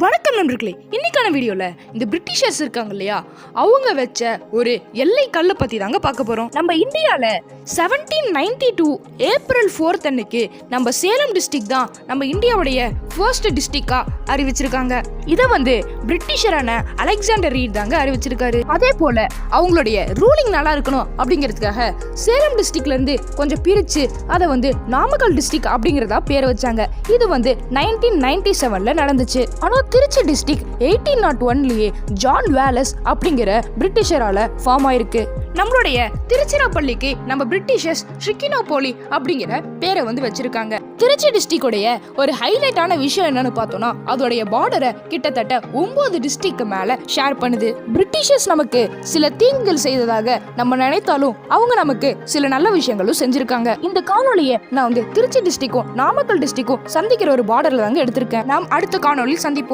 வணக்கம் நண்பர்களே, இன்னைக்கான வீடியோல இந்த பிரிட்டிஷர்ஸ் இருக்காங்க இல்லையா, அவங்க வச்ச ஒரு எல்லை கல்லை பத்தி தாங்க பார்க்க போறோம். நம்ம இந்தியால 1792 ஏப்ரல் 4 அன்னைக்கு நம்ம சேலம் டிஸ்ட்ரிக்ட் தான் நம்ம இந்தியாவுடைய ஃபர்ஸ்ட் டிஸ்ட்ரிக்டா அறிவிச்சிருக்காங்க. இதை பிரிட்டிஷரான அலெக்சாண்டர் ரீட் தாங்க அறிவிச்சிருக்காரு. அதே போல அவங்களுடைய ரூலிங் நல்லா இருக்கணும் அப்படிங்கிறதுக்காக சேலம் டிஸ்ட்ரிக்ட்ல இருந்து கொஞ்சம் பிரிச்சு அதை நாமக்கல் டிஸ்ட்ரிக்ட் அப்படிங்கிறதா பேர் வச்சாங்க. இது 1997ல நடந்துச்சு. ஆனா திருச்சி டிஸ்ட்ரிக்ட் 1801லயே ஜான் வேலஸ் அப்படிங்கிற பிரிட்டிஷரால ஃபார்ம் ஆயிருக்கு. நம்மளுடைய திருச்சிராப்பள்ளிக்கு நம்ம பிரிட்டிஷர்ஸ் ஷிக்கினோபோலி அப்படிங்கிற பேரை வச்சிருக்காங்க. திருச்சி டிஸ்ட்ரிக்டோடைய ஒரு ஹைலைட்டான விஷயம் என்னன்னு பார்த்தோம்னா, அதோடைய பார்டரை கிட்டத்தட்ட 9 டிஸ்ட்ரிக்ட் மேல ஷேர் பண்ணுது. பிரிட்டிஷர்ஸ் நமக்கு சில தீங்குகள் செய்ததாக நம்ம நினைத்தாலும் அவங்க நமக்கு சில நல்ல விஷயங்களும் செஞ்சிருக்காங்க. இந்த காணொலியை நான் திருச்சி டிஸ்ட்ரிக்டும் நாமக்கல் டிஸ்ட்ரிக்டும் சந்திக்கிற ஒரு பார்டர்ல தாங்க எடுத்திருக்கேன். நாம் அடுத்த காணொலியில் சந்திப்போம்.